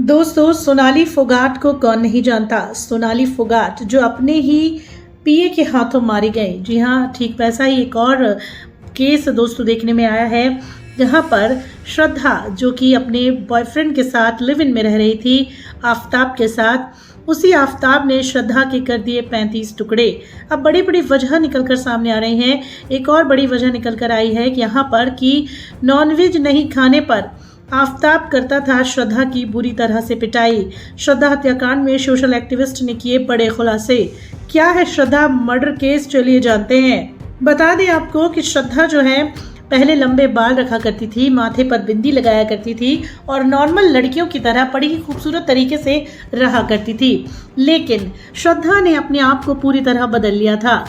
दोस्तों, सोनाली फोगाट को कौन नहीं जानता। सोनाली फोगाट जो अपने ही पीए के हाथों मारी गई। जी हाँ, ठीक वैसा ही एक और केस दोस्तों देखने में आया है, जहाँ पर श्रद्धा जो कि अपने बॉयफ्रेंड के साथ लिव इन में रह रही थी आफ्ताब के साथ, उसी आफ्ताब ने श्रद्धा के कर दिए 35 टुकड़े। अब बड़ी बड़ी वजह निकल कर सामने आ रही हैं। एक और बड़ी वजह निकल कर आई है कि यहाँ पर कि नॉनवेज नहीं खाने पर आफ्ताब करता था श्रद्धा की बुरी तरह से पिटाई। श्रद्धा हत्याकांड में सोशल एक्टिविस्ट ने किए बड़े खुलासे। क्या है श्रद्धा मर्डर केस, चलिए जानते हैं। बता दें आपको कि श्रद्धा जो है पहले लंबे बाल रखा करती थी, माथे पर बिंदी लगाया करती थी और नॉर्मल लड़कियों की तरह बड़ी ही खूबसूरत तरीके से रहा करती थी। लेकिन श्रद्धा ने अपने आप को पूरी तरह बदल लिया था।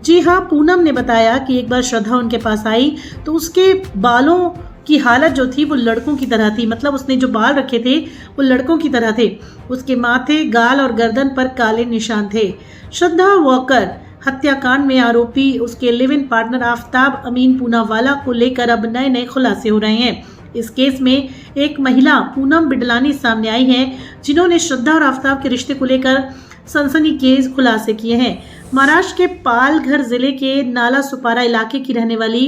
जी हाँ, पूनम ने बताया कि एक बार श्रद्धा उनके पास आई तो उसके बालों की हालत जो थी वो लड़कों की तरह थी। मतलब उसने जो बाल रखे थे वो लड़कों की तरह थे। उसके माथे, गाल और गर्दन पर काले निशान थे। श्रद्धा वॉकर हत्याकांड में आरोपी उसके लिव इन पार्टनर आफ्ताब अमीन पूनावाला को लेकर अब नए नए खुलासे हो रहे हैं। इस केस में एक महिला पूनम बिडलानी सामने आई है, जिन्होंने श्रद्धा और आफ्ताब के रिश्ते को लेकर सनसनीखेज खुलासे किए हैं। महाराष्ट्र के पालघर जिले के नाला सुपारा इलाके की रहने वाली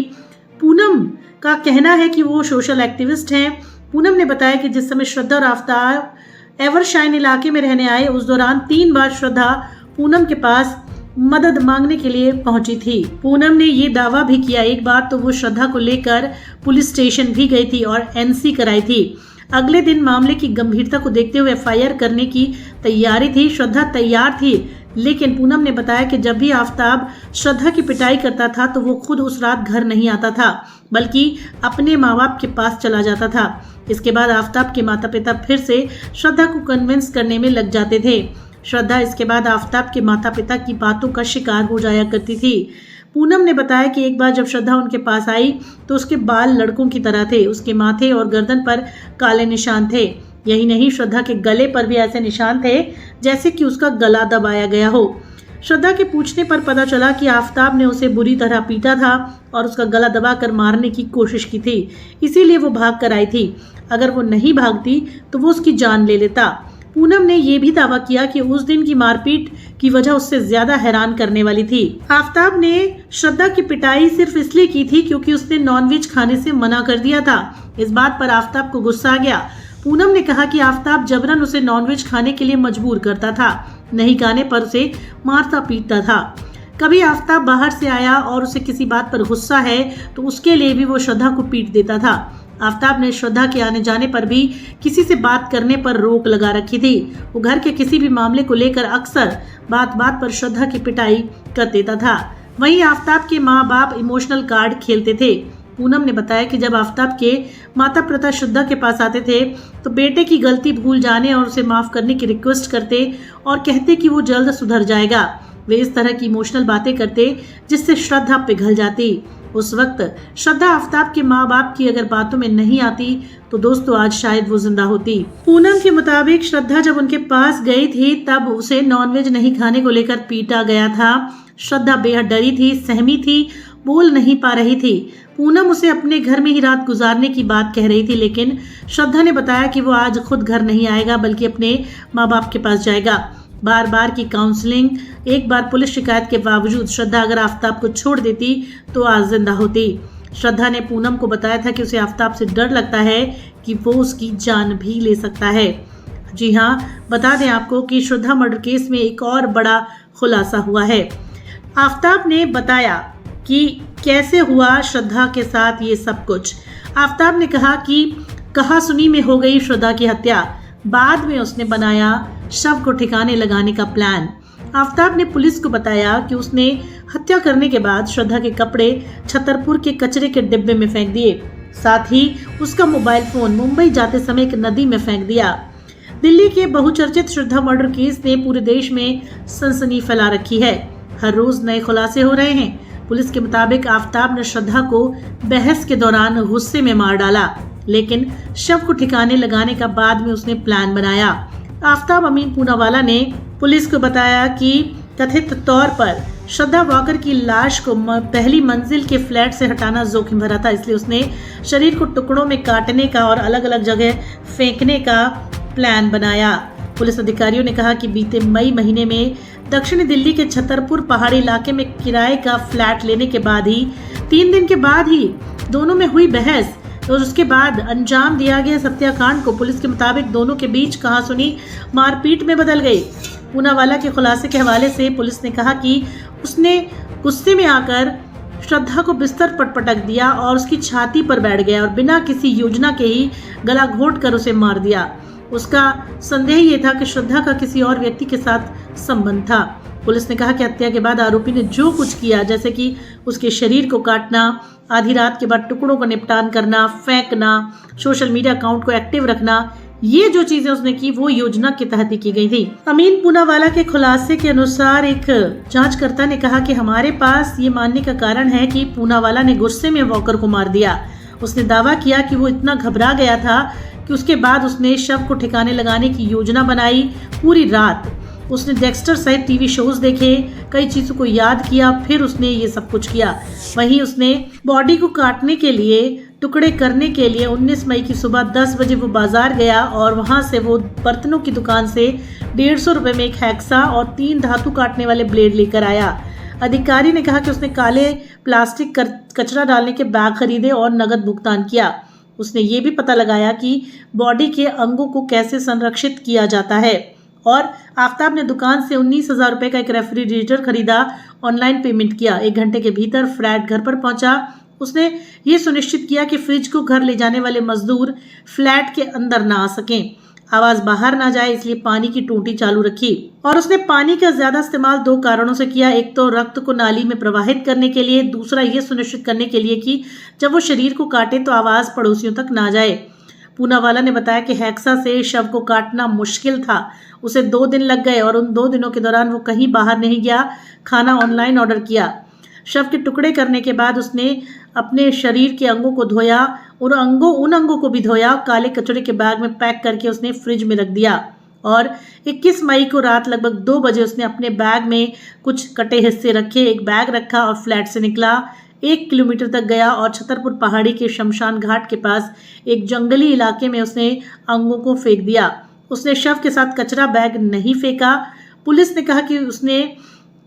पूनम का कहना है कि वो सोशल एक्टिविस्ट हैं। पूनम ने बताया कि जिस समय श्रद्धा और आफ्ताब एवरशाइन इलाके में रहने आए, उस दौरान 3 बार श्रद्धा पूनम के पास मदद मांगने के लिए पहुंची थी। पूनम ने ये दावा भी किया, एक बार तो वो श्रद्धा को लेकर पुलिस स्टेशन भी गई थी और एनसी कराई थी। अगले दिन मामले की गंभीरता को देखते हुए एफआईआर करने की तैयारी थी। श्रद्धा तैयार थी, लेकिन पूनम ने बताया कि जब भी आफ्ताब श्रद्धा की पिटाई करता था तो वो खुद उस रात घर नहीं आता था, बल्कि अपने माँ बाप के पास चला जाता था। इसके बाद आफ्ताब के माता पिता फिर से श्रद्धा को कन्विंस करने में लग जाते थे। श्रद्धा इसके बाद आफ्ताब के माता पिता की बातों का शिकार हो जाया करती थी। पूनम ने बताया कि एक बार जब श्रद्धा उनके पास आई तो उसके बाल लड़कों की तरह थे। उसके माथे और गर्दन पर काले निशान थे। यही नहीं, श्रद्धा के गले पर भी ऐसे निशान थे जैसे कि उसका गला दबाया गया हो। श्रद्धा के पूछने पर पता चला कि आफ्ताब ने उसे बुरी तरह पीटा था और उसका गला दबाकर मारने की कोशिश की थी, इसीलिए वो भाग कर आई थी। अगर वो नहीं भागती तो वो उसकी जान ले लेता। पूनम ने यह भी दावा किया कि उस दिन की मारपीट की वजह उससे ज्यादा हैरान करने वाली थी। आफ्ताब ने श्रद्धा की पिटाई सिर्फ इसलिए की थी क्योंकि उसने नॉनवेज खाने से मना कर दिया था। इस बात पर आफ्ताब को गुस्सा आ गया। पूनम ने कहा कि आफ्ताब जबरन उसे नॉनवेज खाने के लिए मजबूर करता था, नहीं खाने पर उसे मारता पीटता था। कभी आफ्ताब बाहर से आया और उसे किसी बात पर गुस्सा है तो उसके लिए भी वो श्रद्धा को पीट देता था। आफ्ताब ने श्रद्धा के आने जाने पर भी किसी से बात करने पर रोक लगा रखी थी। वो घर के किसी भी मामले को लेकर अक्सर बात बात पर श्रद्धा की पिटाई कर देता था। वहीं आफ्ताब के माँ बाप इमोशनल कार्ड खेलते थे। पूनम ने बताया कि जब आफ्ताब के माता पिता श्रद्धा के पास आते थे तो बेटे की गलती भूल जाने और उसे माफ करने की रिक्वेस्ट करते और कहते कि वो जल्द सुधर जाएगा। वे इस तरह की इमोशनल बातें करते जिससे श्रद्धा पिघल जाती। उस वक्त श्रद्धा आफ्ताब के माँ बाप की अगर बातों में नहीं आती तो दोस्तों आज शायद वो जिंदा होती। पूनम के मुताबिक श्रद्धा जब उनके पास गई थी तब उसे नॉनवेज नहीं खाने को लेकर पीटा गया था। श्रद्धा बेहद डरी थी, सहमी थी, बोल नहीं पा रही थी। पूनम उसे अपने घर में ही रात गुजारने की बात कह रही थी, लेकिन श्रद्धा ने बताया कि वो आज खुद घर नहीं आएगा बल्कि अपने माँ बाप के पास जाएगा। बार बार की काउंसलिंग, एक बार पुलिस शिकायत के बावजूद श्रद्धा अगर आफ्ताब को छोड़ देती तो आज जिंदा होती। श्रद्धा ने पूनम को बताया था कि उसे आफ्ताब से डर लगता है कि वो उसकी जान भी ले सकता है। जी हाँ, बता दें आपको कि श्रद्धा मर्डर केस में एक और बड़ा खुलासा हुआ है। आफ्ताब ने बताया कि कैसे हुआ श्रद्धा के साथ ये सब कुछ। आफ्ताब ने कहा कि कहा सुनी में हो गई श्रद्धा की हत्या, बाद में उसने बनाया शव को ठिकाने लगाने का प्लान। आफ्ताब ने पुलिस को बताया कि उसने हत्या करने के बाद श्रद्धा के कपड़े छतरपुर के कचरे के डिब्बे में फेंक दिए, साथ ही उसका मोबाइल फोन मुंबई जाते समय एक नदी में फेंक दिया। दिल्ली के बहुचर्चित श्रद्धा मर्डर केस ने पूरे देश में सनसनी फैला रखी है। हर रोज नए खुलासे हो रहे हैं। पुलिस के मुताबिक आफ्ताब ने श्रद्धा को बहस के दौरान गुस्से में मार डाला, लेकिन शव को ठिकाने लगाने का बाद में उसने प्लान बनाया। आफ्ताब अमीन पूनावाला ने पुलिस को बताया कि कथित तौर पर श्रद्धा वॉकर की लाश को पहली मंजिल के फ्लैट से हटाना जोखिम भरा था, इसलिए उसने शरीर को टुकड़ों में काटने का और अलग अलग जगह फेंकने का प्लान बनाया। पुलिस अधिकारियों ने कहा कि बीते मई महीने में दक्षिणी दिल्ली के छतरपुर पहाड़ी इलाके में किराए का फ्लैट लेने के बाद ही 3 दिन के बाद ही दोनों में हुई बहस और उसके बाद अंजाम दिया गया इस हत्याकांड को पुलिस के मुताबिक दोनों के बीच कहासुनी मारपीट में बदल गई। पूनावाला के खुलासे के हवाले से पुलिस ने कहा कि उसने गुस्से में आकर श्रद्धा को बिस्तर पर पटक दिया और उसकी छाती पर बैठ गया और बिना किसी योजना के ही गला घोंट कर उसे मार दिया। उसका संदेह ये था कि श्रद्धा का किसी और व्यक्ति के साथ संबंध था। पुलिस ने कहा कि हत्या के बाद आरोपी ने जो कुछ किया, जैसे कि उसके शरीर को काटना, आधी रात के बाद टुकड़ों का निपटान करना, फेंकना, सोशल मीडिया अकाउंट को एक्टिव रखना, ये जो चीजें उसने की वो योजना के तहत ही की गई थी। अमीन पूनावाला के खुलासे के अनुसार एक जांचकर्ता ने कहा कि हमारे पास ये मानने का कारण है कि पूनावाला ने गुस्से में वॉकर को मार दिया। उसने दावा किया कि वो इतना घबरा गया था कि उसके बाद उसने शव को ठिकाने लगाने की योजना बनाई। पूरी रात उसने डेक्स्टर सहित टीवी शोज देखे, कई चीजों को याद किया, फिर उसने ये सब कुछ किया। वहीं उसने बॉडी को काटने के लिए, टुकड़े करने के लिए 19 मई की सुबह 10 बजे वो बाजार गया और वहां से वो बर्तनों की दुकान से 150 रुपए में एक हैक्सा और 3 धातु काटने वाले ब्लेड लेकर आया। अधिकारी ने कहा कि उसने काले प्लास्टिक कचरा डालने के बैग खरीदे और नगद भुगतान किया। उसने ये भी पता लगाया कि बॉडी के अंगों को कैसे संरक्षित किया जाता है और आफ्ताब ने दुकान से 19,000 रुपए का एक रेफ्रिजरेटर खरीदा, ऑनलाइन पेमेंट किया। 1 घंटे के भीतर फ्लैट घर पर पहुंचा। उसने ये सुनिश्चित किया कि फ्रिज को घर ले जाने वाले मजदूर फ्लैट के अंदर ना आ सकें, आवाज बाहर ना जाए, इसलिए पानी की टूटी चालू रखी। और उसने पानी का ज्यादा इस्तेमाल 2 कारणों से किया। एक तो रक्त को नाली में प्रवाहित करने के लिए, दूसरा ये सुनिश्चित करने के लिए कि जब वो शरीर को काटे तो आवाज पड़ोसियों तक ना जाए। पूनावाला ने बताया कि हैक्सा से शव को काटना मुश्किल था, उसे 2 दिन लग गए और उन 2 दिनों के दौरान वो कहीं बाहर नहीं गया, खाना ऑनलाइन ऑर्डर किया। शव के टुकड़े करने के बाद उसने अपने शरीर के अंगों को धोया और उन अंगों को भी धोया, काले कचरे के बैग में पैक करके उसने फ्रिज में रख दिया। और 21 मई को रात लगभग 2 बजे उसने अपने बैग में कुछ कटे हिस्से रखे, एक बैग रखा और फ्लैट से निकला। 1 किलोमीटर तक गया और छतरपुर पहाड़ी के शमशान घाट के पास एक जंगली इलाके में उसने अंगों को फेंक दिया। उसने शव के साथ कचरा बैग नहीं फेंका। पुलिस ने कहा कि उसने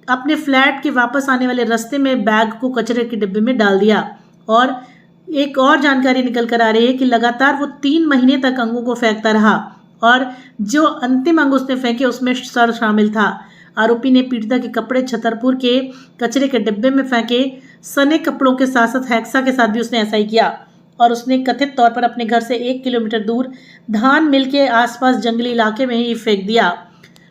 अपने फ्लैट के वापस आने वाले रास्ते में बैग को कचरे के डिब्बे में डाल दिया। और एक और जानकारी निकल कर आ रही है कि लगातार वो 3 महीने तक अंगों को फेंकता रहा और जो अंतिम अंग उसने फेंके उसमें सर शामिल था। आरोपी ने पीड़िता के कपड़े छतरपुर के कचरे के डिब्बे में फेंके। सने कपड़ों के साथ साथ हैक्सा के साथ भी उसने ऐसा ही किया और उसने कथित तौर पर अपने घर से 1 किलोमीटर दूर धान मिल के आसपास जंगली इलाके में ही फेंक दिया।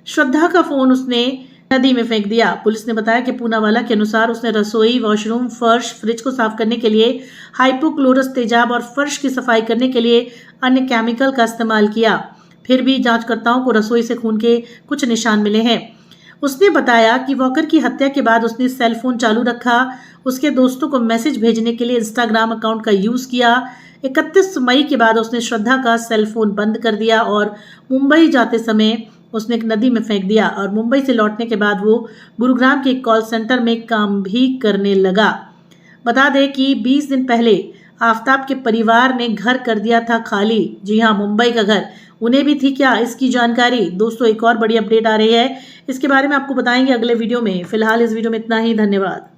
श्रद्धा का फोन उसने नदी में फेंक दिया। पुलिस ने बताया कि पूनावाला के अनुसार उसने रसोई, वॉशरूम, फर्श, फ्रिज को साफ करने के लिए हाइपोक्लोरस तेजाब और फर्श की सफाई करने के लिए अन्य केमिकल का इस्तेमाल किया। फिर भी जांचकर्ताओं को रसोई से खून के कुछ निशान मिले हैं। उसने बताया कि वॉकर की हत्या के बाद उसने सेल फोन चालू रखा, उसके दोस्तों को मैसेज भेजने के लिए इंस्टाग्राम अकाउंट का यूज किया। 31 मई के बाद उसने श्रद्धा का सेल फोन बंद कर दिया और मुंबई जाते समय उसने एक नदी में फेंक दिया और मुंबई से लौटने के बाद वो गुरुग्राम के एक कॉल सेंटर में काम भी करने लगा। बता दें कि 20 दिन पहले आफ्ताब के परिवार ने घर कर दिया था खाली। जी हाँ, मुंबई का घर उन्हें भी थी क्या, इसकी जानकारी दोस्तों एक और बड़ी अपडेट आ रही है, इसके बारे में आपको बताएंगे अगले वीडियो में। फिलहाल इस वीडियो में इतना ही। धन्यवाद।